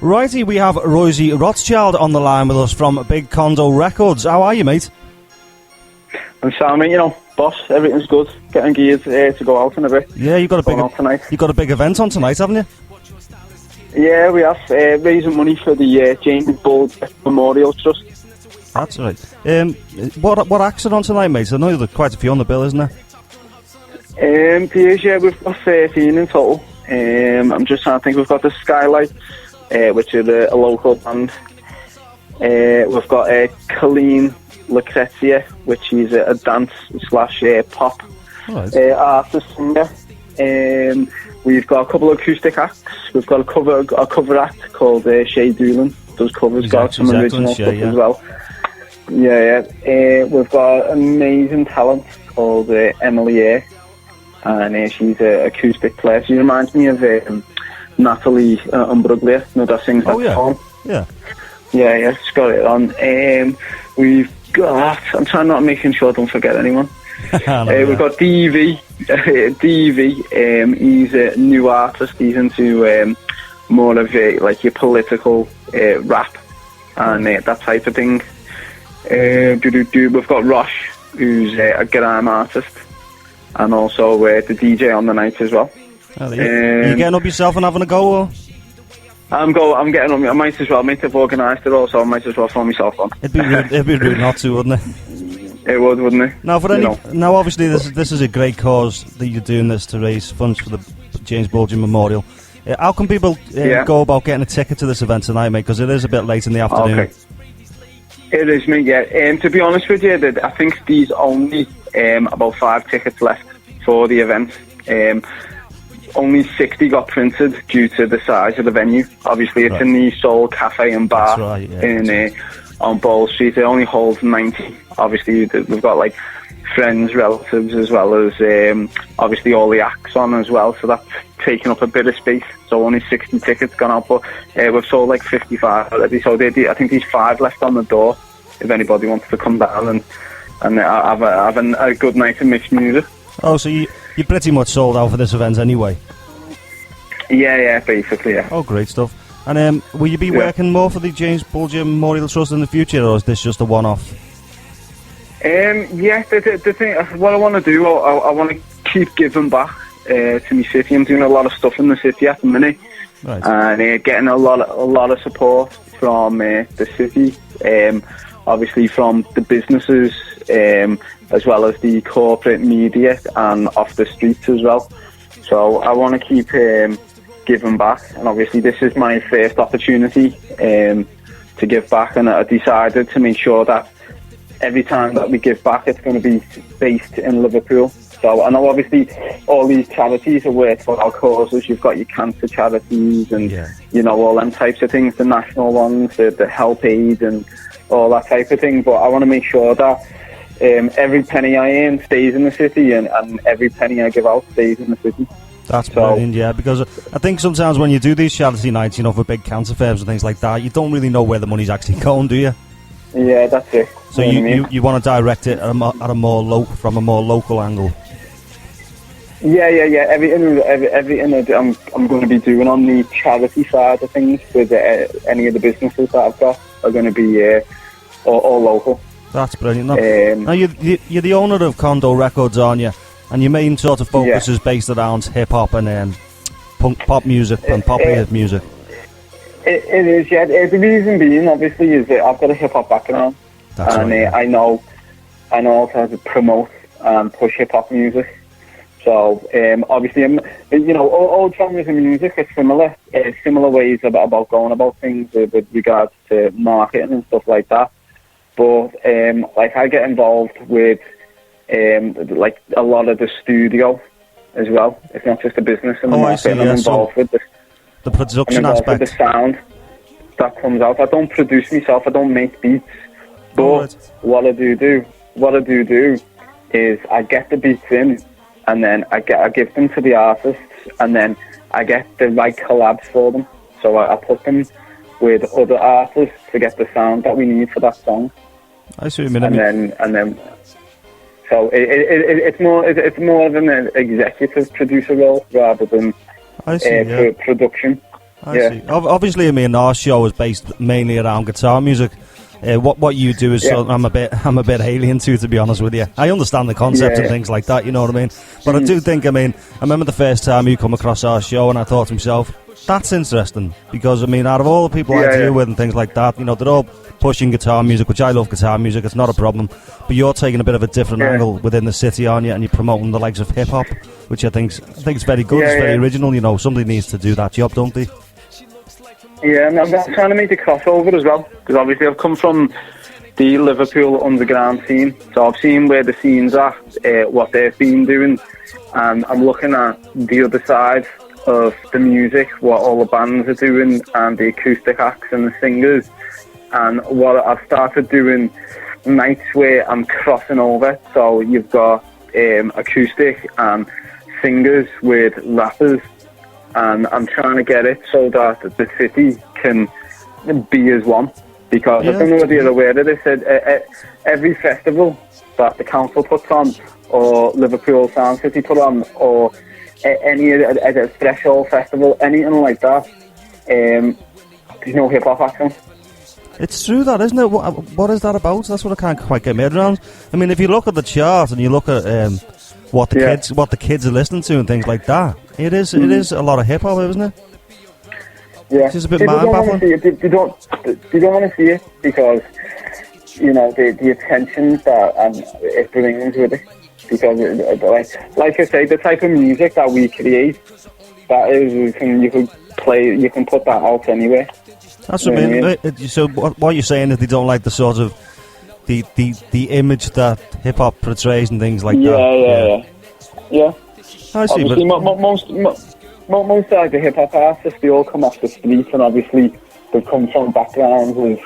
Righty, we have Royzy ROTHSCHILD on the line with us from Big Condo Records. How are you, mate? I'm Sam, mate, boss, everything's good. Getting geared to go out in a bit. Yeah, you got a big event on tonight, haven't you? Yeah, we have, raising money for the James Bulger Memorial Trust. That's right. What acts are on tonight, mate? I know there's quite a few on the bill, isn't there? Yeah, we've got 13 in total. I'm just trying to think, we've got the Skylight, which is a local band. We've got Colleen Lucrezia, which is a dance / pop artist singer. We've got a couple of acoustic acts. We've got a cover act called Shay Doolan, does covers, got some original stuff as well. Yeah. We've got an amazing talent called Emily Air, and she's an acoustic player. She reminds me of Natalie Imbruglia, that sings that song. Yeah, she's got it on. We've got, I'm trying not making sure I don't forget anyone. We've got DV. He's a new artist. He's into more of like your political rap and that type of thing. We've got Rosh, who's a grime artist, and also the DJ on the night as well. You getting up yourself and having a go? Or? I'm getting up. I might as well. Have organised it all, so I might as well throw myself on. It'd be rude not to, wouldn't it? It would, wouldn't it? Now, now obviously this is a great cause that you're doing this to raise funds for the James Bulger Memorial. How can people go about getting a ticket to this event tonight, mate? Because it is a bit late in the afternoon. Okay. It is, mate, yeah. To be honest with you, I think there's only about 5 tickets left for the event. Only 60 got printed due to the size of the venue. Obviously, it's in the Soul Cafe and Bar on Ball Street. It only holds 90. Obviously, we've got like friends, relatives, as well as obviously all the acts on as well. So that's taking up a bit of space. So only 60 tickets gone out, but we've sold like 55 already. So I think there's 5 left on the door if anybody wants to come down and have a good night of mixed music. Oh, so you're pretty much sold out for this event anyway? Yeah, basically, yeah. Oh, great stuff. And will you be working more for the James Bulger Memorial Trust in the future, or is this just a one-off? The thing, what I want to do, I want to keep giving back to my city. I'm doing a lot of stuff in the city at the minute, and getting a lot of support from the city, obviously from the businesses, as well as the corporate media and off the streets as well. So I want to keep giving back, and obviously this is my first opportunity to give back, and I decided to make sure that every time that we give back, it's going to be based in Liverpool. So I know obviously all these charities are worthwhile causes. You've got your cancer charities and all them types of things, the national ones, the Help Aid and all that type of thing. But I want to make sure that every penny I earn stays in the city, and every penny I give out stays in the city. That's brilliant, yeah, because I think sometimes when you do these charity nights, for big cancer fairs and things like that, you don't really know where the money's actually going, do you? Yeah, that's it. So you want to direct it from a more local angle. Yeah. Everything that I'm going to be doing on the charity side of things with any of the businesses that I've got are going to be all local. That's brilliant. Now you're the owner of Condo Records, aren't you? And your main sort of focus is based around hip hop and pop music and pop music. It is, yeah. The reason being, obviously, is that I've got a hip hop background, I know how to promote and push hip hop music. So obviously, all genres of music are similar. Similar ways about going about things with regards to marketing and stuff like that. But I get involved with like a lot of the studio as well. It's not just a business and the marketing. I'm involved with the production aspect, with the sound that comes out. I don't produce myself. I don't make beats. But what I do is I get the beats in, and then I give them to the artists, and then I get the right collabs for them. So I put them with other artists to get the sound that we need for that song. I see what you mean. And then. So it's more of an executive producer role rather than production. I see. Obviously, I mean, our show is based mainly around guitar music. What you do is I'm a bit alien to be honest with you. I understand the concept and things like that, you know what I mean? But I do think, I mean, I remember the first time you come across our show and I thought to myself, that's interesting, because I mean, out of all the people I deal with and things like that, you know, they're all pushing guitar music, which I love guitar music, it's not a problem, but you're taking a bit of a different angle within the city, aren't you? And you're promoting the likes of hip-hop, which I think's very good, it's very original, you know. Somebody needs to do that job, don't they? Yeah, and I'm trying to make a crossover as well, because obviously I've come from the Liverpool underground scene, so I've seen where the scenes are, what they've been doing, and I'm looking at the other side of the music, what all the bands are doing, and the acoustic acts and the singers, and what I've started doing nights where I'm crossing over, so you've got acoustic and singers with rappers, and I'm trying to get it so that the city can be as one, because I don't know whether you're aware of this, every festival that the council puts on, or Liverpool Sound City put on, or any a threshold festival, anything like that, there's no hip-hop action. It's true, that, isn't it? What is that about? That's what I can't quite get my head around. I mean, if you look at the chart and you look at what the kids are listening to and things like that, it is a lot of hip-hop, isn't it? Yeah, it's just a bit mind-baffling. They don't want to see it because, you know, the attention that it brings with it. Because, like I say, the type of music that we create, that is, you can put that out anywhere. That's what I mean. So what you're saying is they don't like the sort of the image that hip hop portrays and things like that. Yeah. I see. Obviously, most of the hip hop artists, they all come off the streets, and obviously they've come from backgrounds with,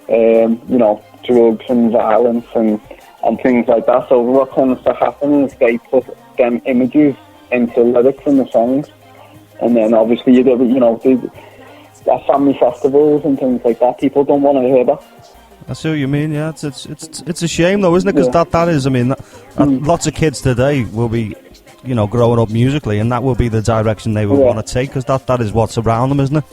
you know, drugs and violence and things like that. So what tends to happen is they put them images into lyrics in the songs, and then obviously you know, at family festivals and things like that, people don't want to hear that. I see what you mean. Yeah, it's a shame though, isn't it? Because that is, I mean, lots of kids today will be, you know, growing up musically, and that will be the direction they will want to take, because that is what's around them, isn't it?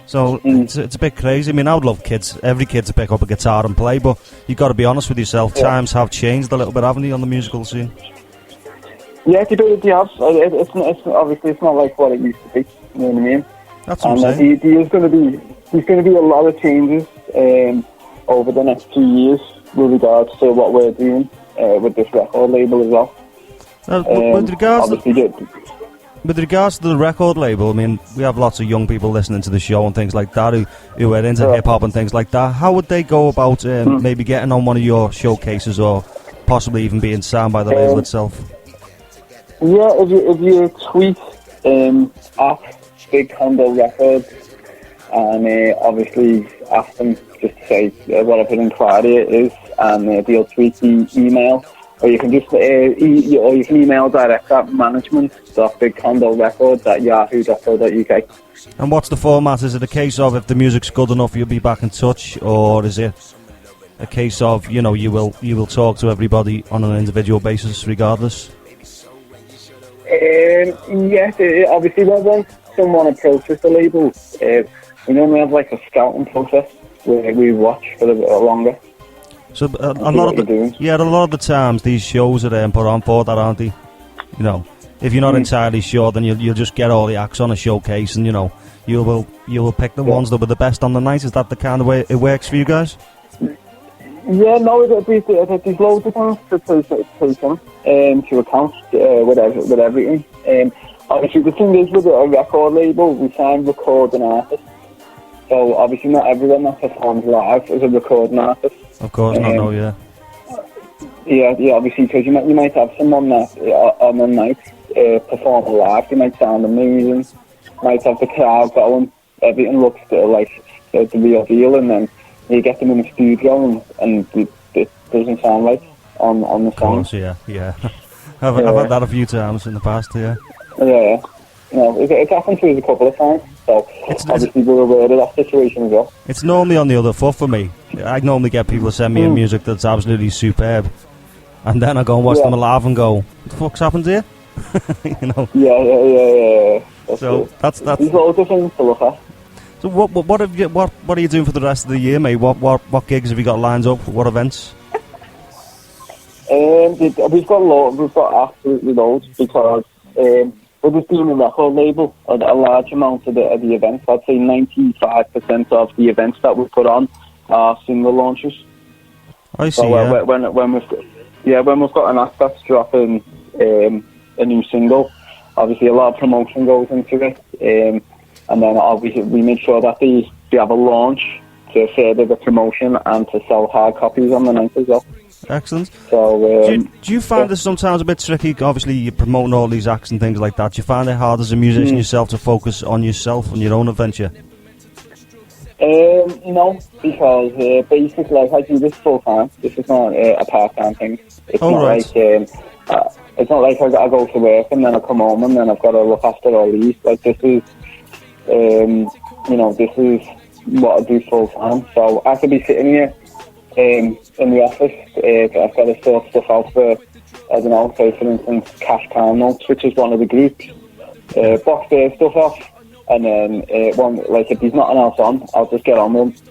So it's a bit crazy. I mean, I would love every kid to pick up a guitar and play, but you've got to be honest with yourself. Times have changed a little bit, haven't they, on the musical scene? Yeah, they have. It's obviously it's not like what it used to be. You know what I mean? That's what I'm saying. There's going to be a lot of changes over the next 2 years with regards to what we're doing with this record label as well. With regards to the record label, I mean, we have lots of young people listening to the show and things like that who are into hip-hop and things like that. How would they go about maybe getting on one of your showcases, or possibly even being signed by the label itself? Yeah, if you tweet at Big Condo Records, and obviously ask them just to say whatever inquiry it is, and they'll tweet the email. Or you can just you can email direct at management.bigcondorecords@yahoo.co.uk. And what's the format? Is it a case of if the music's good enough you'll be back in touch, or is it a case of, you know, you will talk to everybody on an individual basis regardless? Yes, obviously once someone approaches the label, we normally have like a scouting process where we watch for a bit longer. So a lot of the times these shows are put on for that, aren't they? You know, if you're not entirely sure, then you'll just get all the acts on a showcase, and you know you will pick the ones that were the best on the night. Is that the kind of way it works for you guys? Yeah, no, there's loads of things to take to account with everything. Obviously, the thing is with a record label, we sign recording artists. So obviously not everyone that performs live is a recording artist. Of course not, no, yeah. Yeah, obviously, because you might have someone that on the night perform live, they might sound amazing, might have the crowd going, everything looks like the real deal, and then you get them in the studio and it doesn't sound right on the song. Of course, yeah. I've had that a few times in the past, yeah. Yeah. No, it's happened to us a couple of times, so obviously we're aware of that situation as well. It's normally on the other foot for me. I normally get people to send me music that's absolutely superb, and then I go and watch them live and go, what the fuck's happened here? You know? Yeah. So that's there's loads of things to look at. So what are you doing for the rest of the year, mate? What gigs have you got lined up? What events? We've got absolutely loads because we're just doing a record label. A large amount of the events, I'd say 95% of the events that we put on are single launches. I see. So when we've got an act that's dropping a new single, obviously a lot of promotion goes into it, and then obviously we make sure that they have a launch to further the promotion and to sell hard copies on the night as well. Excellent. So, do you find this sometimes a bit tricky? Obviously, you're promoting all these acts and things like that. Do you find it hard as a musician yourself to focus on yourself and your own adventure? No, because basically I do this full time. This is not a part-time thing. It's not like I go to work and then I come home and then I've got to look after all these. Like this is, this is what I do full time. So I could be sitting here in the office. I've got to sort stuff out for, I don't know, say for instance, Cash Pound Notes, which is one of the groups. Box their stuff off, and then if there's nothing else on, I'll just get on with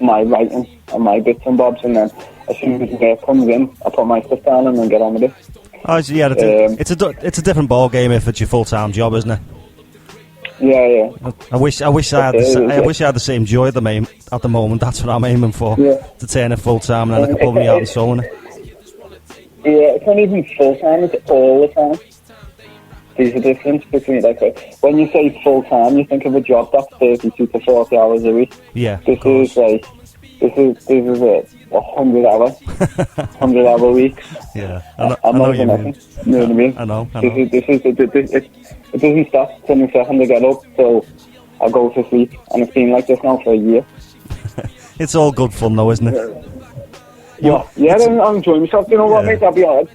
my writing and my bits and bobs, and then as soon as the work comes in, I put my stuff down and then get on with it. Oh, so yeah, it's a different ball game if it's your full-time job, isn't it? Yeah. I wish I had the same joy at the moment. That's what I'm aiming for. Yeah. To turn it full-time, and then I can put me out and soul in it. Yeah, it's not even full-time, it's all the time. There's a difference between, when you say full-time, you think of a job that's 32 to 40 hours a week. Yeah, This is a 100-hour weeks. Yeah, I know you mean. You know what I mean? I know. It doesn't stop from the second I get up till I go to sleep, and it's been like this now for a year. It's all good fun though, isn't it? I'm enjoying myself. You know what, mate? I'll be honest.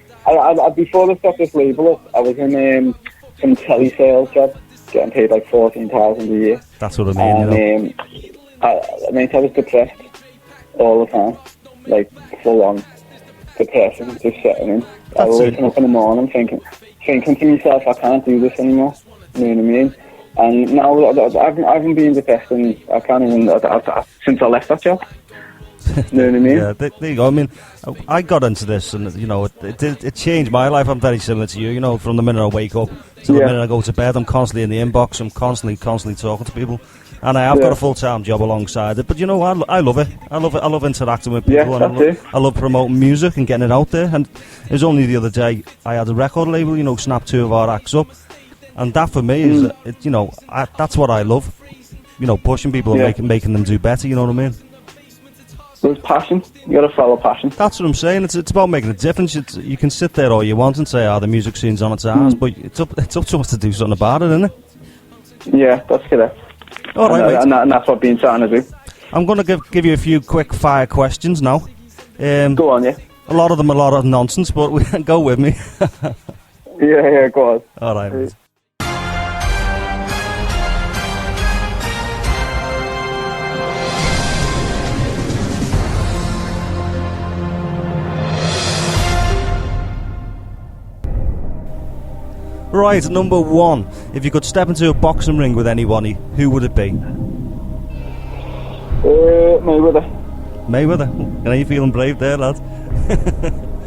Before I set this label up, I was in some telesales job, getting paid like $14,000 a year. That's what I mean. I was depressed all the time, like full on depression, just sitting in. I was waking up in the morning thinking to myself, I can't do this anymore. You know what I mean? And now I haven't been depressed, and I can't even since I left that job. You know what I mean? Yeah, there you go. I mean, I got into this, and it changed my life. I'm very similar to you. From the minute I wake up to the minute I go to bed, I'm constantly in the inbox. I'm constantly talking to people, and I have got a full-time job alongside it. But I love it. I love interacting with people, and I love promoting music and getting it out there. And it was only the other day I had a record label, snap 2 of our acts up, and that for me is, that's what I love. Pushing people and making them do better. You know what I mean? There's passion. You got to follow passion. That's what I'm saying. It's about making a difference. You can sit there all you want and say, the music scene's on its ass, but it's up to us to do something about it, isn't it? Yeah, that's correct. All right, and that's what being trying to do. I'm going to give you a few quick fire questions now. Go on, yeah. A lot of them, a lot of nonsense, but go with me. Yeah, go on. All right, mate. Right, number 1. If you could step into a boxing ring with anyone, who would it be? Mayweather. Are you feeling brave there, lad?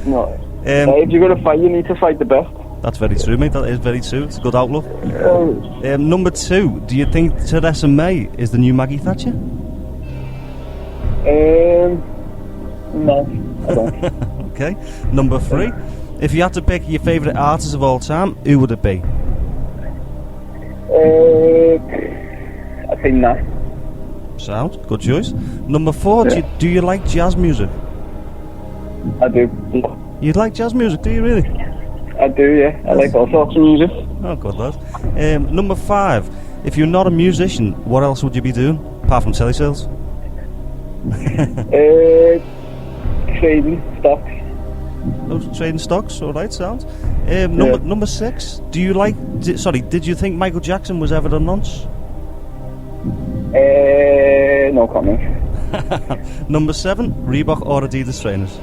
No. If you're going to fight, you need to fight the best. That's very true, mate. That is very true. It's a good outlook. Number 2. Do you think Theresa May is the new Maggie Thatcher? No, I don't. Okay. Number 3. If you had to pick your favourite artist of all time, who would it be? I think Nas. Sound, good choice. Number 4, do you like jazz music? I do. You like jazz music, do you really? I do, yeah. I like all sorts of music. Oh, good lad. Number 5, if you're not a musician, what else would you be doing, apart from telesales? Trading stocks. Trading stocks, alright, sounds. Number 6, did you think Michael Jackson was ever a nonce? No comment. Number 7, Reebok or Adidas trainers?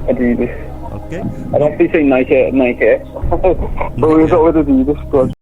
Adidas. Okay. I don't think Nike. But we go with Adidas, good.